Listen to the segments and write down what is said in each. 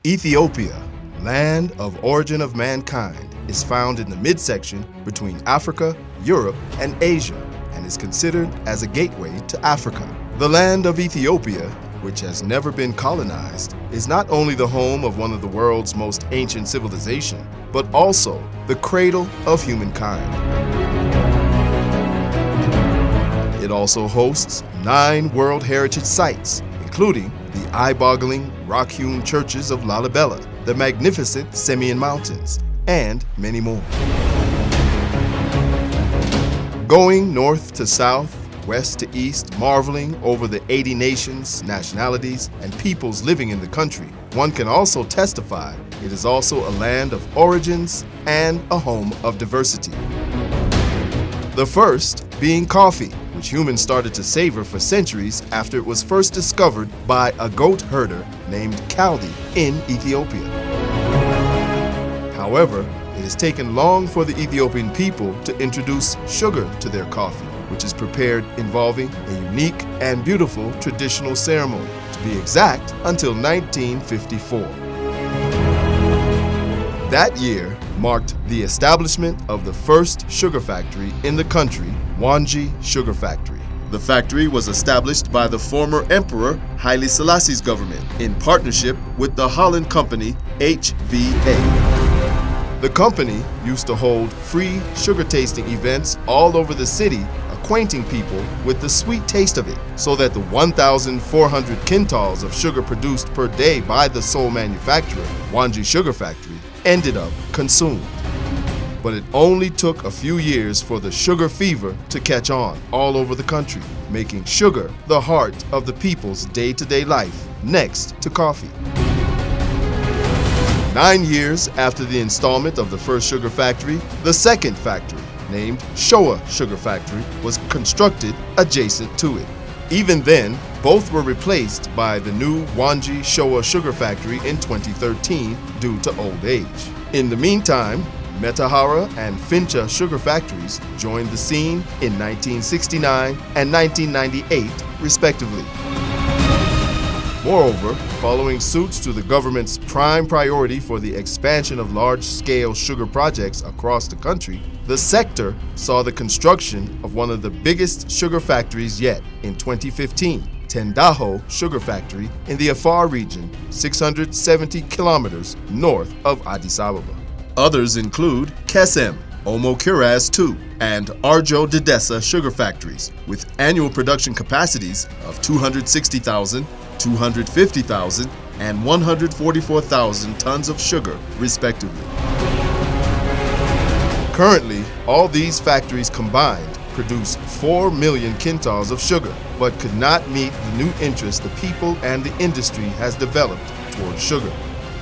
Ethiopia, land of origin of mankind, is found in the midsection between Africa, Europe, and Asia, and is considered as a gateway to Africa. The land of Ethiopia, which has never been colonized, is not only the home of one of the world's most ancient civilization, but also the cradle of humankind. It also hosts 9 World Heritage Sites, including the eye-boggling rock-hewn churches of Lalibela, the magnificent Semien Mountains, and many more. Going north to south, west to east, marveling over the 80 nations, nationalities, and peoples living in the country, one can also testify it is also a land of origins and a home of diversity. The first being coffee, which humans started to savor for centuries after it was first discovered by a goat herder named Kaldi in Ethiopia. However, it has taken long for the Ethiopian people to introduce sugar to their coffee, which is prepared involving a unique and beautiful traditional ceremony, to be exact, until 1954. That year marked the establishment of the first sugar factory in the country, Wanji Sugar Factory. The factory was established by the former Emperor Haile Selassie's government in partnership with the Holland company HVA. The company used to hold free sugar tasting events all over the city, acquainting people with the sweet taste of it, so that the 1,400 quintals of sugar produced per day by the sole manufacturer, Wanji Sugar Factory, ended up consumed. But it only took a few years for the sugar fever to catch on all over the country, making sugar the heart of the people's day-to-day life, next to coffee. 9 years after the installment of the first sugar factory, the second factory, named Showa Sugar Factory, was constructed adjacent to it. Even then, both were replaced by the new Wanji Showa Sugar Factory in 2013 due to old age. In the meantime, Metahara and Fincha sugar factories joined the scene in 1969 and 1998, respectively. Moreover, following suits to the government's prime priority for the expansion of large-scale sugar projects across the country, the sector saw the construction of one of the biggest sugar factories yet in 2015, Tendaho Sugar Factory in the Afar region, 670 kilometers north of Addis Ababa. Others include Kesem, Omo Kiraz II, and Arjo Dedessa sugar factories, with annual production capacities of 260,000, 250,000, and 144,000 tons of sugar, respectively. Currently, all these factories combined produce 4 million quintals of sugar, but could not meet the new interest the people and the industry has developed towards sugar.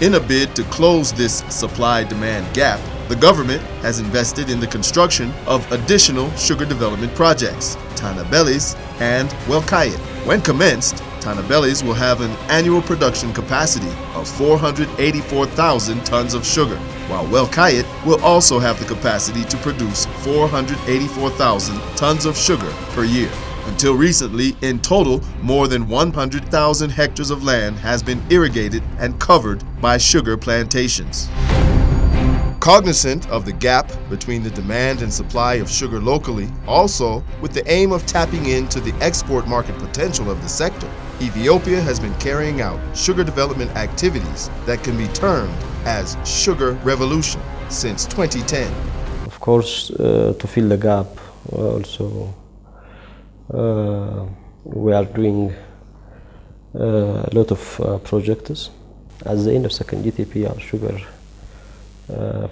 In a bid to close this supply-demand gap, the government has invested in the construction of additional sugar development projects, Tanabelis and Welkayit. When commenced, Tanabelis will have an annual production capacity of 484,000 tons of sugar, while Welkayit will also have the capacity to produce 484,000 tons of sugar per year. Until recently, in total, more than 100,000 hectares of land has been irrigated and covered by sugar plantations. Cognizant of the gap between the demand and supply of sugar locally, also with the aim of tapping into the export market potential of the sector, Ethiopia has been carrying out sugar development activities that can be termed as sugar revolution since 2010. Of course, to fill the gap, also we are doing a lot of projects. At the end of second GTP, our sugar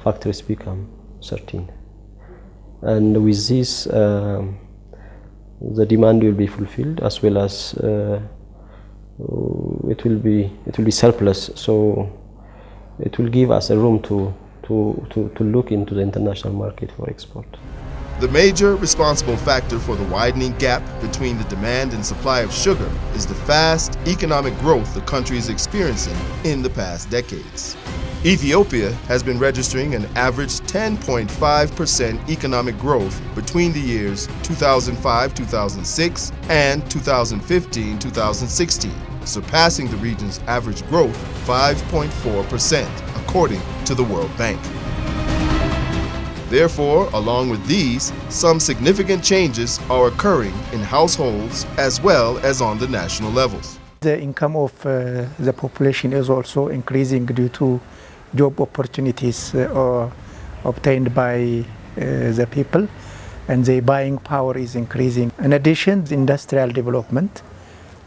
factories become 13, and with this, the demand will be fulfilled as well as it will be surplus. So it will give us a room to look into the international market for export. The major responsible factor for the widening gap between the demand and supply of sugar is the fast economic growth the country is experiencing in the past decades. Ethiopia has been registering an average 10.5% economic growth between the years 2005-2006 and 2015-2016. surpassing the region's average growth 5.4%, according to the World Bank. Therefore, along with these, some significant changes are occurring in households as well as on the national levels. The income of the population is also increasing due to job opportunities obtained by the people, and the buying power is increasing. In addition, the industrial development,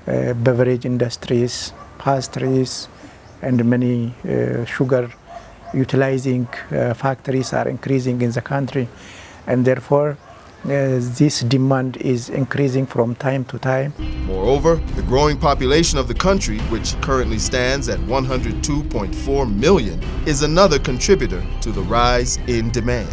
beverage industries, pastries, and many sugar utilizing factories are increasing in the country, and therefore this demand is increasing from time to time. Moreover, the growing population of the country, which currently stands at 102.4 million, is another contributor to the rise in demand.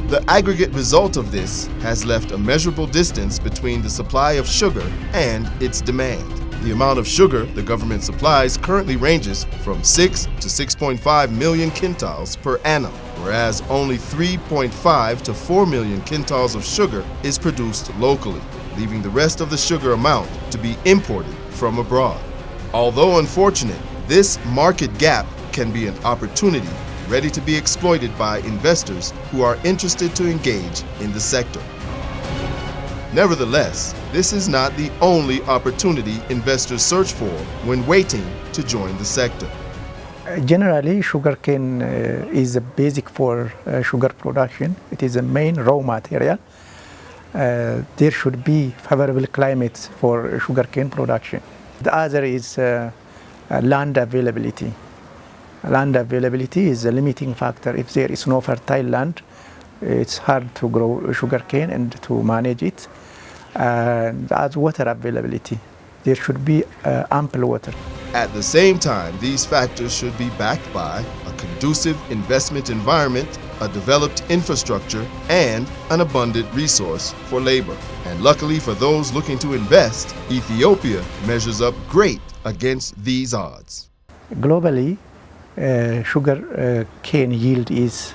The aggregate result of this has left a measurable distance between the supply of sugar and its demand. The amount of sugar the government supplies currently ranges from 6 to 6.5 million quintals per annum, whereas only 3.5 to 4 million quintals of sugar is produced locally, leaving the rest of the sugar amount to be imported from abroad. Although unfortunate, this market gap can be an opportunity ready to be exploited by investors who are interested to engage in the sector. Nevertheless, this is not the only opportunity investors search for when waiting to join the sector. Generally, sugarcane is a basic for sugar production. It is a main raw material. There should be favorable climates for sugarcane production. The other is land availability. Land availability is a limiting factor. If there is no fertile land, it's hard to grow sugarcane and to manage it. As water availability, there should be ample water. At the same time, these factors should be backed by a conducive investment environment, a developed infrastructure, and an abundant resource for labor. And luckily for those looking to invest, Ethiopia measures up great against these odds. Globally, sugar cane yield is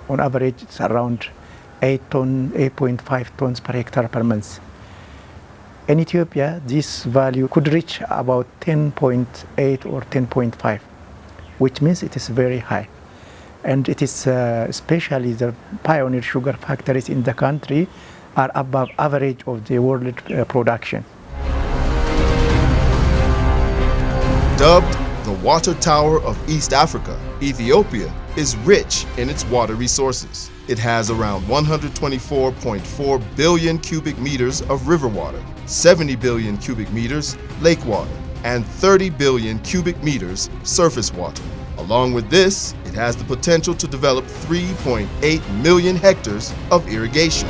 on average it's around 8.5 tons per hectare per month. In Ethiopia, this value could reach about 10.8 or 10.5, which means it is very high. And it is especially the pioneer sugar factories in the country are above average of the world production. Dubbed the water tower of East Africa, Ethiopia is rich in its water resources. It has around 124.4 billion cubic meters of river water, 70 billion cubic meters lake water, and 30 billion cubic meters surface water. Along with this, it has the potential to develop 3.8 million hectares of irrigation.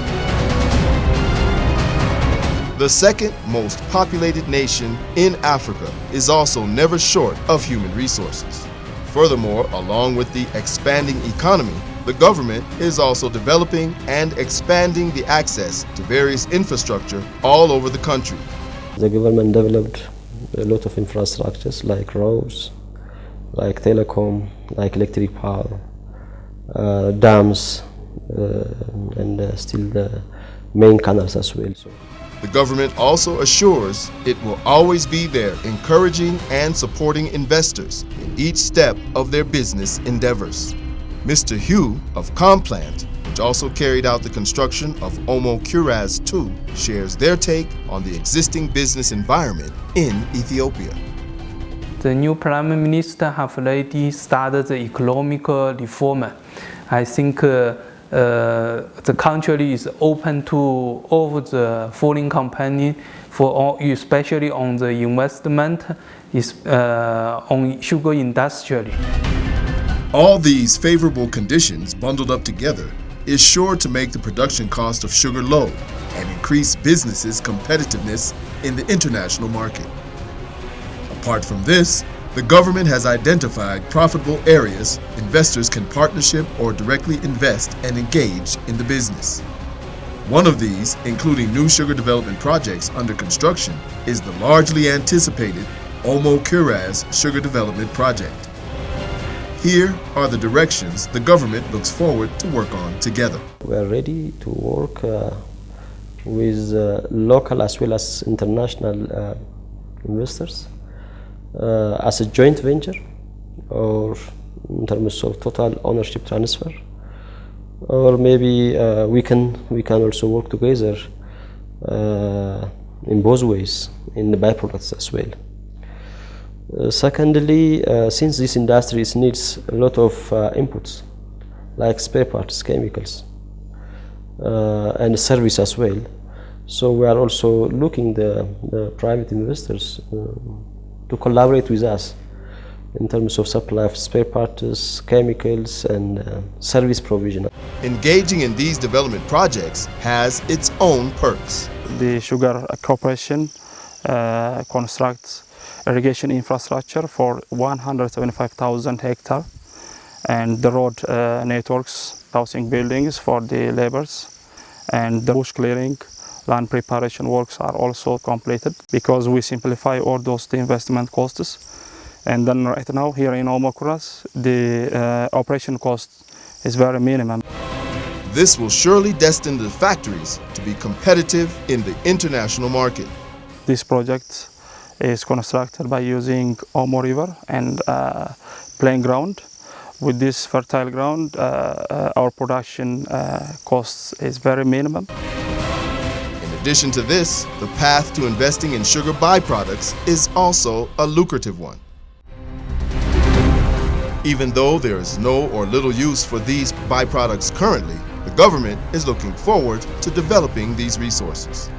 The second most populated nation in Africa is also never short of human resources. Furthermore, along with the expanding economy, the government is also developing and expanding the access to various infrastructure all over the country. The government developed a lot of infrastructures like roads, like telecom, like electric power, dams, and still the main canals as well. The government also assures it will always be there encouraging and supporting investors in each step of their business endeavors. Mr. Hugh of Complant, which also carried out the construction of Omo Kuraz 2, shares their take on the existing business environment in Ethiopia. The new Prime Minister have already started the economic reform. I think the country is open to all the foreign company, especially on the investment on sugar industry. All these favorable conditions bundled up together is sure to make the production cost of sugar low and increase businesses' competitiveness in the international market. Apart from this, the government has identified profitable areas investors can partnership or directly invest and engage in the business. One of these, including new sugar development projects under construction, is the largely anticipated Omo Kuraz Sugar Development Project. Here are the directions the government looks forward to work on together. We are ready to work with local as well as international investors as a joint venture, or in terms of total ownership transfer, or maybe we can also work together in both ways in the byproducts as well. Secondly, since this industry needs a lot of inputs like spare parts, chemicals, and service as well, so we are also looking the private investors to collaborate with us in terms of supply of spare parts, chemicals, and service provision. Engaging in these development projects has its own perks. The Shugar Corporation constructs irrigation infrastructure for 175,000 hectares, and the road networks, housing buildings for the laborers, and the bush clearing, land preparation works are also completed because we simplify all those investment costs. And then right now here in Omokuras, the operation cost is very minimum. This will surely destine the factories to be competitive in the international market. This project is constructed by using Omo River and plain ground. With this fertile ground, our production cost is very minimum. In addition to this, the path to investing in sugar byproducts is also a lucrative one. Even though there is no or little use for these byproducts currently, the government is looking forward to developing these resources.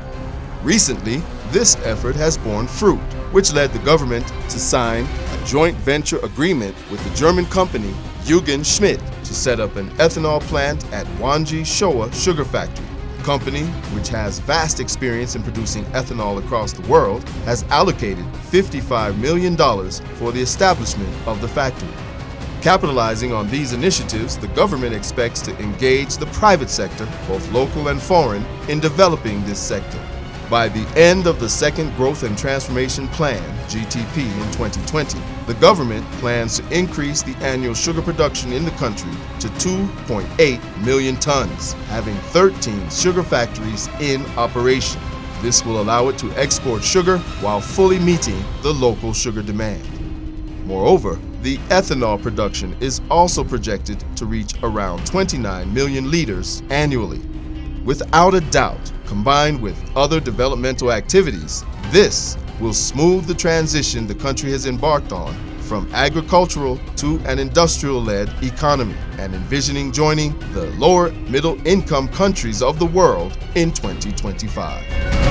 Recently, this effort has borne fruit, which led the government to sign a joint venture agreement with the German company Eugen Schmidt to set up an ethanol plant at Wanji Showa Sugar Factory. The company, which has vast experience in producing ethanol across the world, has allocated $55 million for the establishment of the factory. Capitalizing on these initiatives, the government expects to engage the private sector, both local and foreign, in developing this sector. By the end of the Second Growth and Transformation Plan, GTP, in 2020, the government plans to increase the annual sugar production in the country to 2.8 million tons, having 13 sugar factories in operation. This will allow it to export sugar while fully meeting the local sugar demand. Moreover, the ethanol production is also projected to reach around 29 million liters annually. Without a doubt, combined with other developmental activities, this will smooth the transition the country has embarked on from agricultural to an industrial-led economy, and envisioning joining the lower middle income countries of the world in 2025.